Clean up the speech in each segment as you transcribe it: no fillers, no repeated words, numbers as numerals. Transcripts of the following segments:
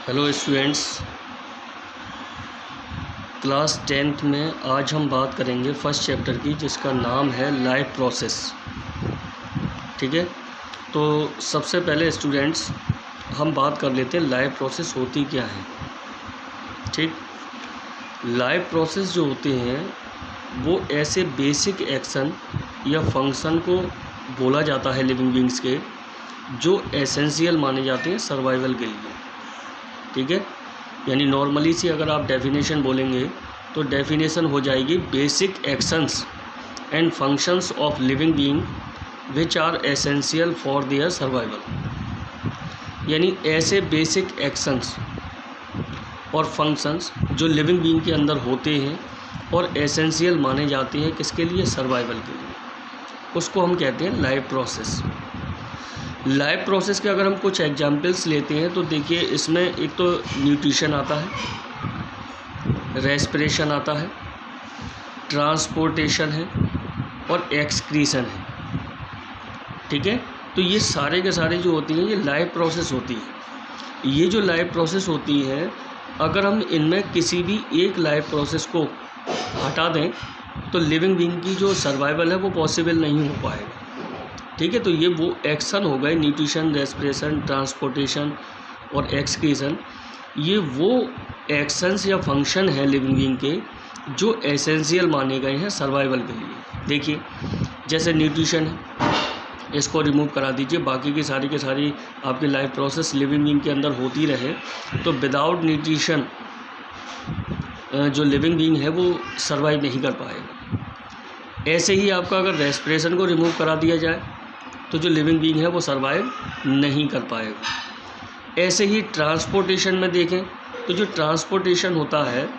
Hello students, class 10th में आज हम बात करेंगे फर्स्ट चैप्टर की, जिसका नाम है लाइफ प्रोसेस। ठीक है, तो सबसे पहले स्टूडेंट्स हम बात कर लेते हैं लाइफ प्रोसेस होती क्या है। ठीक, लाइफ प्रोसेस जो होते हैं वो ऐसे बेसिक एक्शन या फंक्शन को बोला जाता है लिविंग बींग्स के, जो एसेंशियल माने जाते हैं सर्वाइवल के लिए। ठीक है, यानी नॉर्मली से अगर आप डेफिनेशन बोलेंगे तो डेफिनेशन हो जाएगी basic actions and functions of living being which are essential for their survival. यानी ऐसे बेसिक एक्शंस और फंक्शंस जो लिविंग बीइंग के अंदर होते हैं और एसेंशियल माने जाते हैं किसके लिए, सर्वाइवल के लिए, उसको हम कहते हैं लाइफ प्रोसेस। लाइफ प्रोसेस के अगर हम कुछ एग्जाम्पल्स लेते हैं तो देखिए, इसमें एक तो न्यूट्रिशन आता है, रेस्पिरेशन आता है, ट्रांसपोर्टेशन है और एक्सक्रीशन है। ठीक है, तो ये सारे के सारे जो होती हैं ये लाइफ प्रोसेस होती है। ये जो लाइफ प्रोसेस होती है, अगर हम इनमें किसी भी एक लाइफ प्रोसेस को हटा दें तो लिविंग बीइंग की जो सर्वाइवल है वो पॉसिबल नहीं हो पाएगा। ठीक है, तो ये वो एक्शन हो गए, न्यूट्रिशन, रेस्पिरेशन, ट्रांसपोर्टेशन और एक्सक्रीशन। ये वो एक्शंस या फंक्शन है लिविंग बीइंग के जो एसेंशियल माने गए हैं सर्वाइवल के लिए। देखिए, जैसे न्यूट्रिशन है, इसको रिमूव करा दीजिए, बाकी की सारी आपकी लाइफ प्रोसेस लिविंग बीइंग के अंदर होती रहे, तो विदाउट न्यूट्रिशन जो लिविंग बीइंग है वो सर्वाइव नहीं कर पाएगा। ऐसे ही आपका अगर रेस्पिरेशन को रिमूव करा दिया जाए तो जो लिविंग बीइंग है वो सर्वाइव नहीं कर पाएगा। ऐसे ही ट्रांसपोर्टेशन में देखें तो जो ट्रांसपोर्टेशन होता है,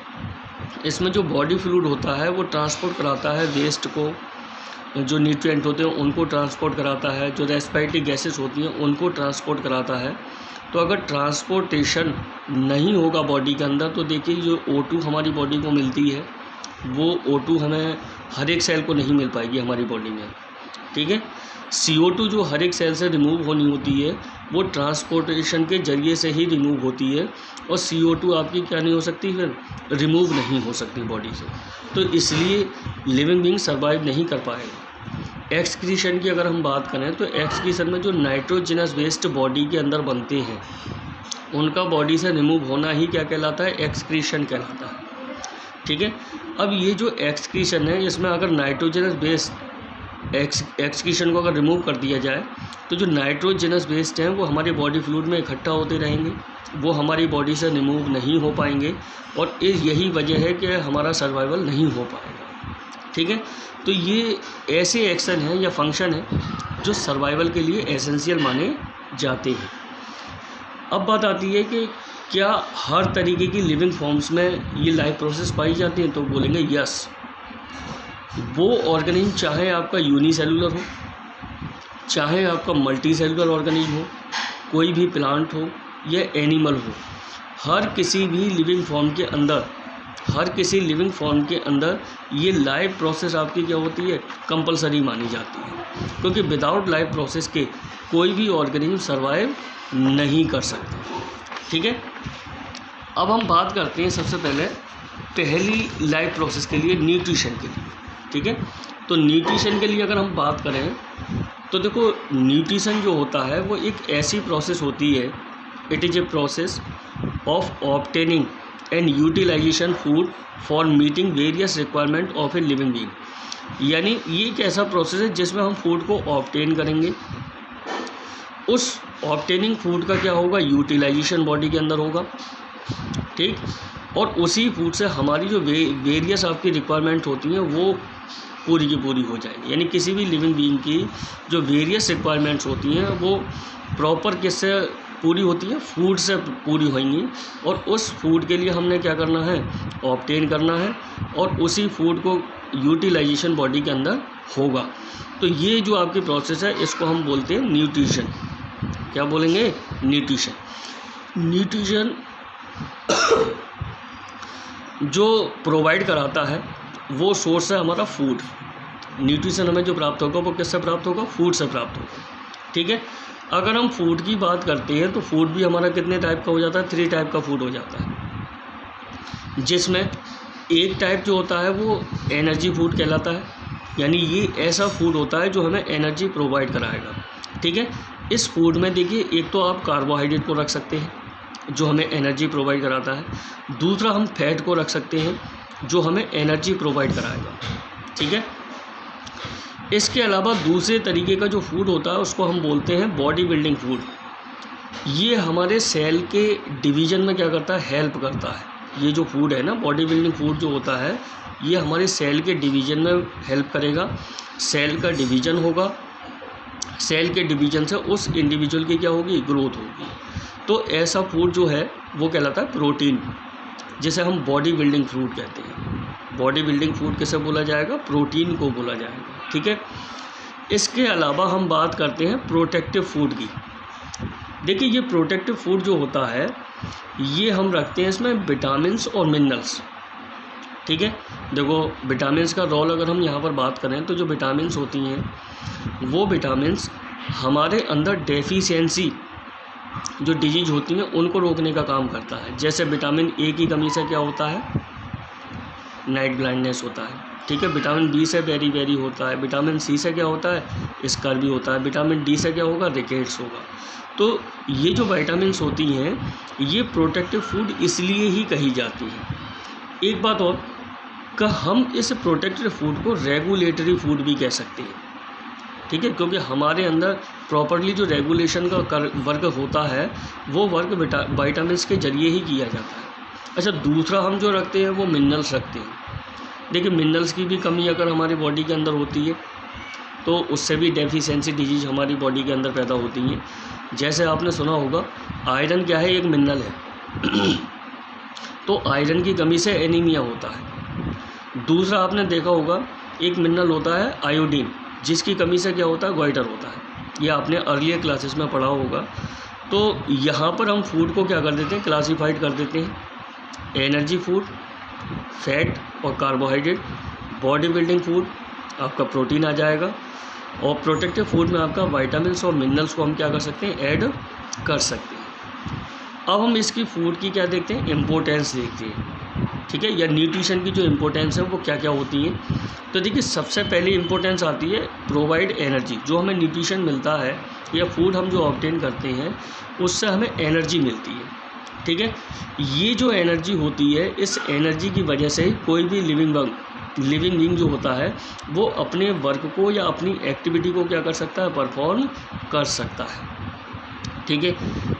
इसमें जो बॉडी फ्लूइड होता है वो ट्रांसपोर्ट कराता है वेस्ट को, जो न्यूट्रिएंट होते हैं उनको ट्रांसपोर्ट कराता है, जो रेस्पिरेटरी गैसेस होती हैं उनको ट्रांसपोर्ट कराता है। तो अगर ट्रांसपोर्टेशन नहीं होगा बॉडी के अंदर तो देखिए, जो O2 हमारी बॉडी को मिलती है वो O2 हमें हर एक सेल को नहीं मिल पाएगी हमारी बॉडी में। ठीक है, CO2 जो हर एक सेल से रिमूव होनी होती है वो ट्रांसपोर्टेशन के जरिए से ही रिमूव होती है, और CO2 आपकी क्या नहीं हो सकती, फिर रिमूव नहीं हो सकती बॉडी से, तो इसलिए लिविंग बीइंग सर्वाइव नहीं कर पाएगा। एक्सक्रीशन की अगर हम बात करें तो एक्सक्रीशन में जो नाइट्रोजनस वेस्ट बॉडी के अंदर बनते हैं उनका बॉडी से रिमूव होना ही क्या कहलाता है, एक्सक्रीशन कहलाता है। ठीक है, अब ये जो एक्सक्रीशन है, इसमें अगर नाइट्रोजनस वेस्ट एक्सक्रीशन को अगर रिमूव कर दिया जाए तो जो नाइट्रोजनस वेस्ट हैं वो हमारे बॉडी फ्लूइड में इकट्ठा होते रहेंगे, वो हमारी बॉडी से रिमूव नहीं हो पाएंगे, और यही वजह है कि हमारा सर्वाइवल नहीं हो पाएगा। ठीक है, तो ये ऐसे एक्शन हैं या फंक्शन हैं जो सर्वाइवल के लिए एसेंशियल माने जाते हैं। अब बात आती है कि क्या हर तरीके की लिविंग फॉर्म्स में ये लाइफ प्रोसेस पाई जाती है, तो बोलेंगे यस। वो ऑर्गेनिज्म चाहे आपका यूनिसेलुलर हो, चाहे आपका मल्टी सेलुलर ऑर्गेनिज्म हो, कोई भी प्लांट हो या एनिमल हो, हर किसी भी लिविंग फॉर्म के अंदर, हर किसी लिविंग फॉर्म के अंदर ये लाइफ प्रोसेस आपकी क्या होती है, कंपलसरी मानी जाती है, क्योंकि विदाउट लाइफ प्रोसेस के कोई भी ऑर्गेनिज्म सर्वाइव नहीं कर सकते। ठीक है, अब हम बात करते हैं सबसे पहले पहली लाइफ प्रोसेस के लिए, न्यूट्रिशन के लिए। ठीक है, तो न्यूट्रिशन के लिए अगर हम बात करें तो देखो, न्यूट्रिशन जो होता है वो एक ऐसी प्रोसेस होती है, it is a process of obtaining and utilization food for meeting various requirement of a living being. यानी ये एक ऐसा प्रोसेस है जिसमें हम फूड को ऑब्टेन करेंगे, उस ऑब्टेनिंग फूड का क्या होगा, यूटिलाइजेशन बॉडी के अंदर होगा। ठीक, और उसी फूड से हमारी जो वेरियस आपकी रिक्वायरमेंट होती हैं वो पूरी की पूरी हो जाएगी। यानी किसी भी लिविंग बीइंग की जो वेरियस रिक्वायरमेंट्स होती हैं वो प्रॉपर किससे पूरी होती है, फूड से पूरी होंगी, और उस फूड के लिए हमने क्या करना है, ऑब्टेन करना है, और उसी फूड को यूटिलाइजेशन बॉडी के अंदर होगा। तो ये जो आपकी प्रोसेस है इसको हम बोलते हैं न्यूट्रिशन। क्या बोलेंगे, न्यूट्रिशन। न्यूट्रिशन जो प्रोवाइड कराता है वो सोर्स है हमारा फूड। न्यूट्रिशन हमें जो प्राप्त होगा वो किससे प्राप्त होगा, फूड से प्राप्त होगा। ठीक है, अगर हम फूड की बात करते हैं तो फूड भी हमारा कितने टाइप का हो जाता है, 3 टाइप का फूड हो जाता है, जिसमें एक टाइप जो होता है वो एनर्जी फूड कहलाता है, यानी ये ऐसा फूड होता है जो हमें एनर्जी प्रोवाइड कराएगा। ठीक है, इस फूड में देखिए एक तो आप कार्बोहाइड्रेट को रख सकते हैं जो हमें एनर्जी प्रोवाइड कराता है, दूसरा हम फैट को रख सकते हैं जो हमें एनर्जी प्रोवाइड कराएगा। ठीक है, इसके अलावा दूसरे तरीके का जो फूड होता है उसको हम बोलते हैं बॉडी बिल्डिंग फूड। ये हमारे सेल के डिवीज़न में क्या करता है, हेल्प करता है। ये जो फूड है ना, बॉडी बिल्डिंग फूड जो होता है, ये हमारे सेल के डिवीज़न में हेल्प करेगा। सेल का डिवीज़न होगा, सेल के डिवीज़न से उस इंडिविजुअल की क्या होगी, ग्रोथ होगी। तो ऐसा फूड जो है वो कहलाता है प्रोटीन, जिसे हम बॉडी बिल्डिंग फूड कहते हैं। बॉडी बिल्डिंग फूड किसे बोला जाएगा, प्रोटीन को बोला जाएगा। ठीक है, इसके अलावा हम बात करते हैं प्रोटेक्टिव फूड की। देखिए ये प्रोटेक्टिव फूड जो होता है ये हम रखते हैं इसमें विटामिन्स और मिनरल्स। ठीक है, देखो विटामिन्स का रोल अगर हम यहाँ पर बात करें तो जो विटामिन्स होती हैं वो विटामिन्स हमारे अंदर डेफिशिएंसी जो डिजीज होती हैं उनको रोकने का काम करता है। जैसे विटामिन ए की कमी से क्या होता है, नाइट ब्लाइंडनेस होता है। ठीक है, विटामिन बी से बेरी होता है, विटामिन सी से क्या होता है, स्कर भी होता है, विटामिन डी से क्या होगा, रिकेट्स होगा। तो ये जो विटामिन्स होती हैं ये प्रोटेक्टिव फूड इसलिए ही कही जाती है। एक बात और कि हम इस प्रोटेक्टिव फूड को रेगुलेटरी फूड भी कह सकते हैं। ठीक है, क्योंकि हमारे अंदर प्रॉपरली जो रेगुलेशन का वर्क होता है वो वर्क विटामिन्स के जरिए ही किया जाता है। अच्छा, दूसरा हम जो रखते हैं वो मिनरल्स रखते हैं। देखिए मिनरल्स की भी कमी अगर हमारी बॉडी के अंदर होती है तो उससे भी डेफिशिएंसी डिजीज हमारी बॉडी के अंदर पैदा होती हैं। जैसे आपने सुना होगा आयरन क्या है, एक मिनरल है तो आयरन की कमी से एनीमिया होता है। दूसरा आपने देखा होगा एक मिनरल होता है आयोडीन, जिसकी कमी से क्या होता है, गोइटर होता है। ये आपने अर्लियर क्लासेस में पढ़ा होगा। तो यहाँ पर हम फूड को क्या कर देते हैं, क्लासीफाइड कर देते हैं, एनर्जी फूड, फैट और कार्बोहाइड्रेट, बॉडी बिल्डिंग फूड आपका प्रोटीन आ जाएगा, और प्रोटेक्टिव फूड में आपका विटामिन्स और मिनरल्स को हम क्या कर सकते हैं, ऐड कर सकते हैं। अब हम इसकी फूड की क्या देखते हैं, इम्पोर्टेंस देखते हैं। ठीक है, या न्यूट्रिशन की जो इम्पोर्टेंस है वो क्या क्या होती है। तो देखिए सबसे पहले इम्पोर्टेंस आती है प्रोवाइड एनर्जी। जो हमें न्यूट्रिशन मिलता है या फूड हम जो ऑब्टेन करते हैं उससे हमें एनर्जी मिलती है। ठीक है, ये जो एनर्जी होती है इस एनर्जी की वजह से कोई भी लिविंग बीइंग जो होता है वो अपने वर्क को या अपनी एक्टिविटी को क्या कर सकता है, परफॉर्म कर सकता है। ठीक है,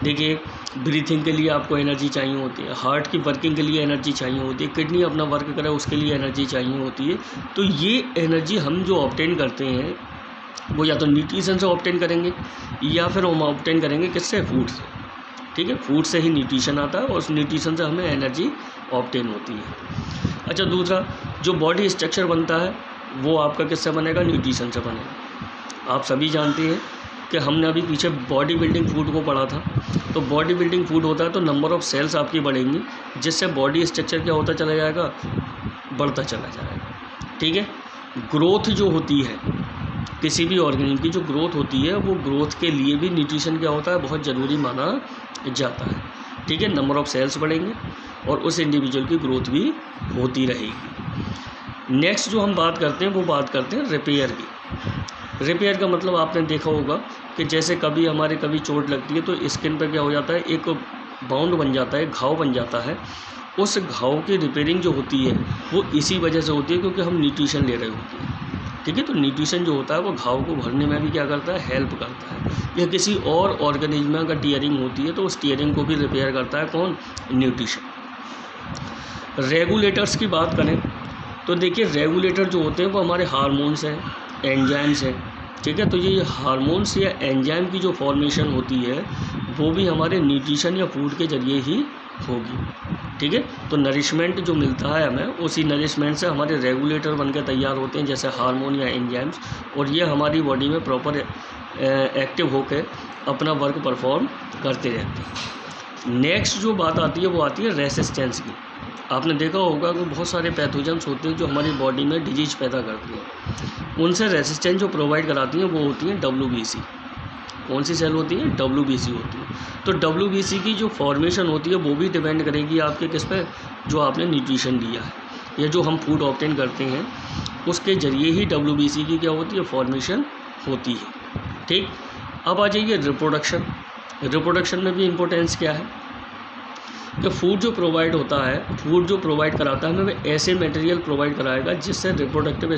देखिए ब्रीथिंग के लिए आपको एनर्जी चाहिए होती है, हार्ट की वर्किंग के लिए एनर्जी चाहिए होती है, किडनी अपना वर्क करे उसके लिए एनर्जी चाहिए होती है। तो ये एनर्जी हम जो ऑब्टेन करते हैं वो या तो न्यूट्रिशन से ऑब्टेन करेंगे या फिर हम ऑब्टेन करेंगे किससे, फूड से। ठीक है, फूड से ही न्यूट्रिशन आता है और उस न्यूट्रिशन से हमें एनर्जी ऑब्टेन होती है। अच्छा, दूसरा जो बॉडी स्ट्रक्चर बनता है वो आपका किससे बनेगा, न्यूट्रिशन से बनेगा। आप सभी जानते हैं कि हमने अभी पीछे बॉडी बिल्डिंग फूड को पढ़ा था। तो बॉडी बिल्डिंग फूड होता है तो नंबर ऑफ़ सेल्स आपकी बढ़ेंगी, जिससे बॉडी स्ट्रक्चर क्या होता चला जाएगा, बढ़ता चला जाएगा। ठीक है, ग्रोथ जो होती है किसी भी ऑर्गेनिज्म की, जो ग्रोथ होती है वो ग्रोथ के लिए भी न्यूट्रिशन क्या होता है, बहुत ज़रूरी माना जाता है। ठीक है, नंबर ऑफ़ सेल्स बढ़ेंगे और उस इंडिविजुअल की ग्रोथ भी होती रहेगी। नेक्स्ट जो हम बात करते हैं वो बात करते हैं रिपेयर की। रिपेयर का मतलब आपने देखा होगा कि जैसे कभी चोट लगती है तो स्किन पर क्या हो जाता है, एक बाउंड बन जाता है, घाव बन जाता है। उस घाव की रिपेयरिंग जो होती है वो इसी वजह से होती है क्योंकि हम न्यूट्रिशन ले रहे होते हैं। ठीक है, तो न्यूट्रिशन जो होता है वो घाव को भरने में भी क्या करता है, हेल्प करता है। या किसी और ऑर्गेनिज्म में अगर टीयरिंग होती है तो उस टीयरिंग को भी रिपेयर करता है कौन, न्यूट्रिशन। रेगुलेटर्स की बात करें तो देखिए रेगुलेटर जो होते हैं वो हमारे हार्मोन्स हैं, एंजाइम्स हैं। ठीक है, तो ये हार्मोन्स या एंजाइम की जो फॉर्मेशन होती है वो भी हमारे न्यूट्रिशन या फूड के जरिए ही होगी। ठीक है, तो नरिशमेंट जो मिलता है हमें उसी नरिशमेंट से हमारे रेगुलेटर बनकर तैयार होते हैं, जैसे हार्मोन या एंजाइम्स, और ये हमारी बॉडी में प्रॉपर एक्टिव होकर अपना वर्क परफॉर्म करते रहते हैं। नेक्स्ट जो बात आती है वो आती है रेसिस्टेंस की। आपने देखा होगा कि बहुत सारे पैथोजेंस होते हैं जो हमारी बॉडी में डिजीज पैदा करती हैं, उनसे रेसिस्टेंस जो प्रोवाइड कराती हैं वो होती हैं WBC। कौन सी सेल होती है, WBC होती है। तो WBC की जो फॉर्मेशन होती है वो भी डिपेंड करेगी आपके किस पे, जो आपने न्यूट्रिशन लिया है या जो हम फूड ऑब्टेन करते हैं उसके ज़रिए ही WBC की क्या होती है, फॉर्मेशन होती है। ठीक, अब आ जाइए रिप्रोडक्शन। रिप्रोडक्शन में भी इम्पोर्टेंस क्या है कि फूड जो प्रोवाइड होता है, फूड जो प्रोवाइड कराता है हमें, ऐसे मटेरियल प्रोवाइड कराएगा जिससे रिप्रोडक्टिव